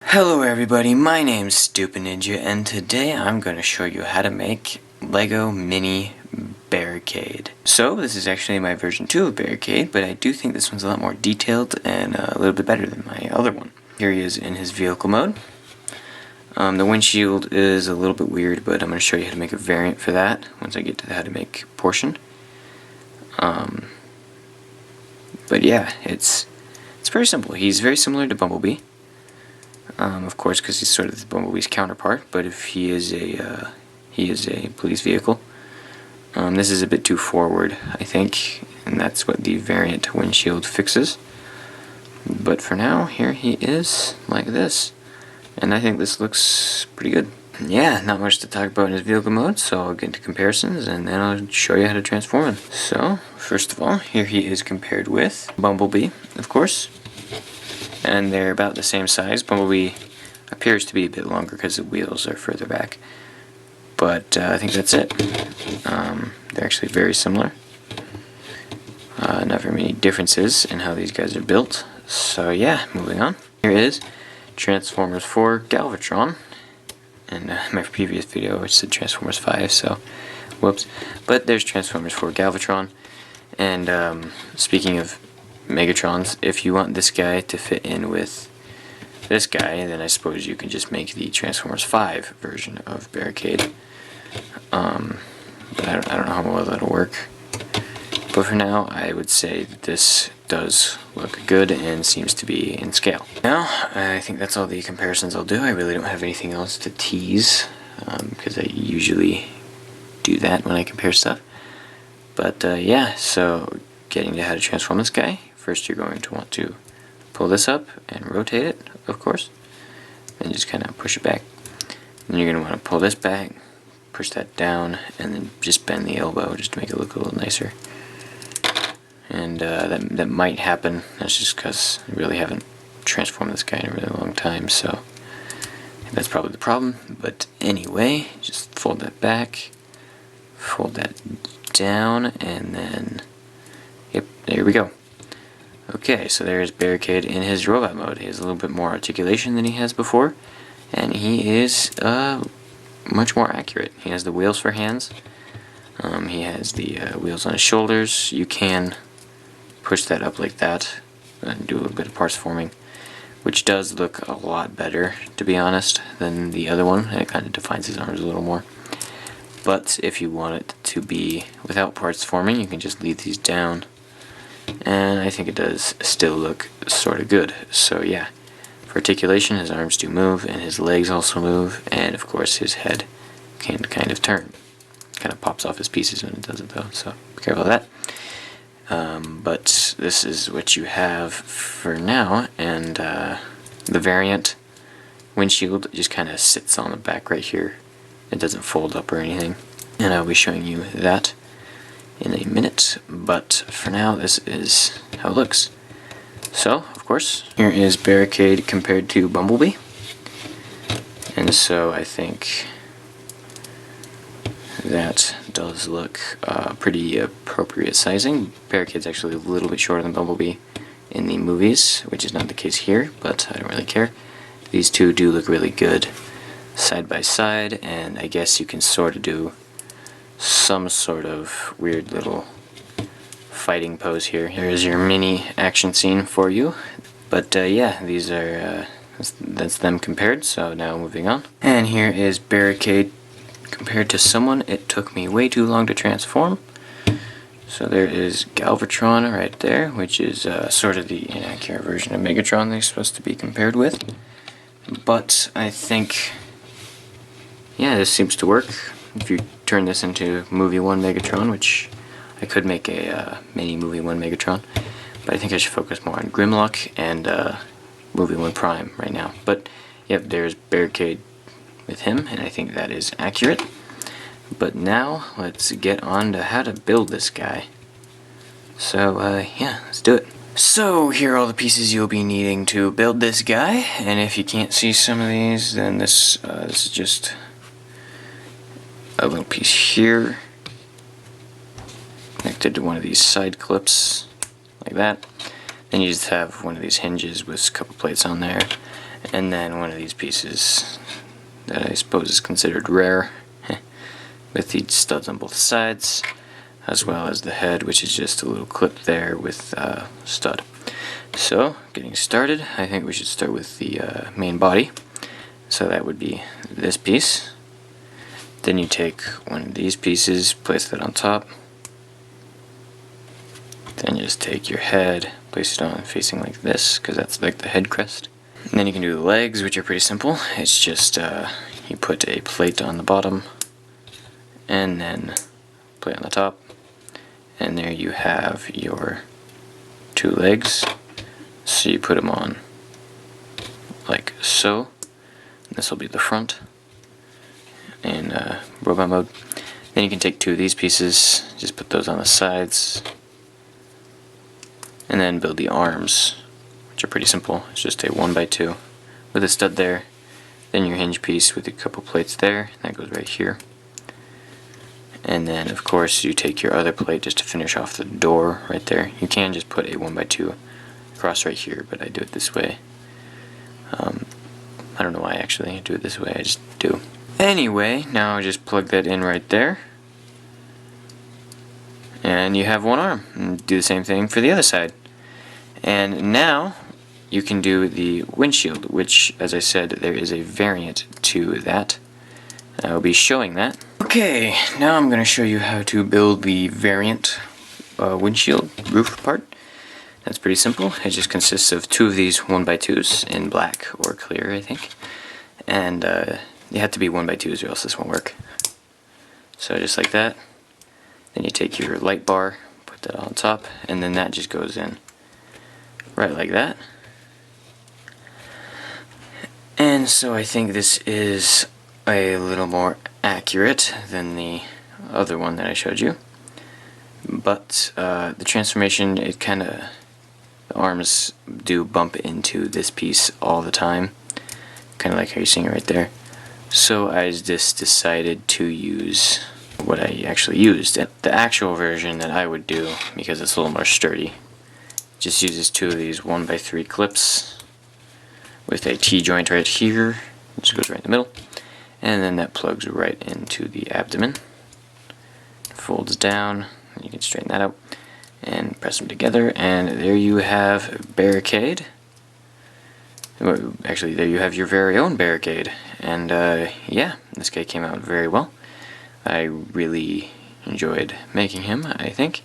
Hello everybody, my name's Stupid Ninja, and today I'm going to show you how to make Lego Mini Barricade. So, this is actually my version 2 of Barricade, but I do think this one's a lot more detailed and a little bit better than my other one. Here he is in his vehicle mode. The windshield is a little bit weird, but I'm going to show you how to make a variant for that once I get to the how to make portion. But yeah, it's very simple. He's very similar to Bumblebee. Of course, because he's sort of Bumblebee's counterpart. But if he is a police vehicle, this is a bit too forward, I think, and that's what the variant windshield fixes. But for now, here he is like this, and I think this looks pretty good. Yeah, not much to talk about in his vehicle mode, so I'll get into comparisons and then I'll show you how to transform him. So, first of all, here he is compared with Bumblebee, of course. And they're about the same size. Bumblebee appears to be a bit longer because the wheels are further back. But I think that's it. They're actually very similar. Not very many differences in how these guys are built. So yeah, moving on. Here is Transformers 4 Galvatron. And my previous video which said Transformers 5, so whoops. But there's Transformers 4 Galvatron. And speaking of Megatrons, if you want this guy to fit in with this guy, then I suppose you can just make the Transformers 5 version of Barricade. But I don't know how well that'll work. But for now, I would say that this does look good and seems to be in scale. Now, I think that's all the comparisons I'll do. I really don't have anything else to tease, because I usually do that when I compare stuff. But yeah, so getting to how to transform this guy. First, you're going to want to pull this up and rotate it, of course, and just kind of push it back. Then you're going to want to pull this back, push that down, and then just bend the elbow just to make it look a little nicer. And that might happen. That's just because I really haven't transformed this guy in a really long time, so that's probably the problem. But anyway, just fold that back, fold that down, and then yep, there we go. Okay, so there's Barricade in his robot mode. He has a little bit more articulation than he has before, and he is much more accurate. He has the wheels for hands. He has the wheels on his shoulders. You can push that up like that and do a little bit of parts forming, which does look a lot better, to be honest, than the other one. It kind of defines his arms a little more. But if you want it to be without parts forming, you can just leave these down. And I think it does still look sort of good. So yeah, for articulation, his arms do move, and his legs also move, and of course his head can kind of turn. Kind of pops off his pieces when it does it though, so be careful of that. But this is what you have for now, and the variant windshield just kind of sits on the back right here. It doesn't fold up or anything, and I'll be showing you that in a minute, but for now this is how it looks. So, of course, here is Barricade compared to Bumblebee, and so I think that does look pretty appropriate sizing. Barricade's actually a little bit shorter than Bumblebee in the movies, which is not the case here, but I don't really care. These two do look really good side by side, and I guess you can sort of do some sort of weird little fighting pose here. Here is your mini action scene for you. But yeah, these are that's them compared. So now moving on. And here is Barricade compared to someone it took me way too long to transform. So there is Galvatron right there, which is sort of the inaccurate version of Megatron they're supposed to be compared with. But I think, yeah, this seems to work. If you turn this into Movie 1 Megatron, which I could make a mini Movie 1 Megatron, but I think I should focus more on Grimlock and Movie 1 Prime right now. But yep, there's Barricade with him, and I think that is accurate. But now let's get on to how to build this guy. So yeah, let's do it. So here are all the pieces you'll be needing to build this guy, and if you can't see some of these, then this is just a little piece here connected to one of these side clips like that. Then you just have one of these hinges with a couple plates on there, And then one of these pieces that I suppose is considered rare, with the studs on both sides, as well as the head, which is just a little clip there with stud. So, getting started, I think we should start with the main body. So that would be this piece. Then you take one of these pieces, place that on top. Then you just take your head, place it on facing like this, because that's like the head crest. And then you can do the legs, which are pretty simple. It's just you put a plate on the bottom, and then plate on the top. And there you have your two legs. So you put them on like so. This will be the front in robot mode. Then you can take two of these pieces, just put those on the sides, and then build the arms, which are pretty simple. It's just a 1x2 with a stud there. Then your hinge piece with a couple plates there, that goes right here. And then of course you take your other plate just to finish off the door right there. You can just put a 1x2 across right here, but I do it this way. I don't know why actually I do it this way, I just do. Anyway, now I just plug that in right there. And you have one arm. And do the same thing for the other side. And now you can do the windshield, which, as I said, there is a variant to that. I will be showing that. Okay, now I'm going to show you how to build the variant windshield roof part. That's pretty simple. It just consists of two of these 1x2s in black or clear, I think. And they have to be 1x2s or else this won't work. So just like that. Then you take your light bar, put that on top, and then that just goes in. Right like that. And so I think this is a little more accurate than the other one that I showed you. But the transformation, it kind of, the arms do bump into this piece all the time. Kind of like how you're seeing it right there. So I just decided to use what I actually used. The actual version that I would do, because it's a little more sturdy, just uses two of these 1x3 clips with a T-joint right here, it just goes right in the middle, and then that plugs right into the abdomen, folds down, and you can straighten that out and press them together, and there you have Barricade. Well, actually, there you have your very own Barricade. And yeah, this guy came out very well. I really enjoyed making him, I think.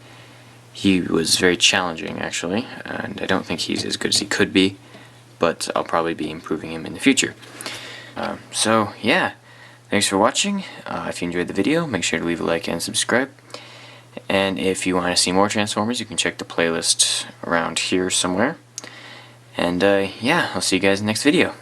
He was very challenging, actually, and I don't think he's as good as he could be, but I'll probably be improving him in the future. So, yeah, thanks for watching. If you enjoyed the video, make sure to leave a like and subscribe. And if you want to see more Transformers, you can check the playlist around here somewhere. And yeah, I'll see you guys in the next video.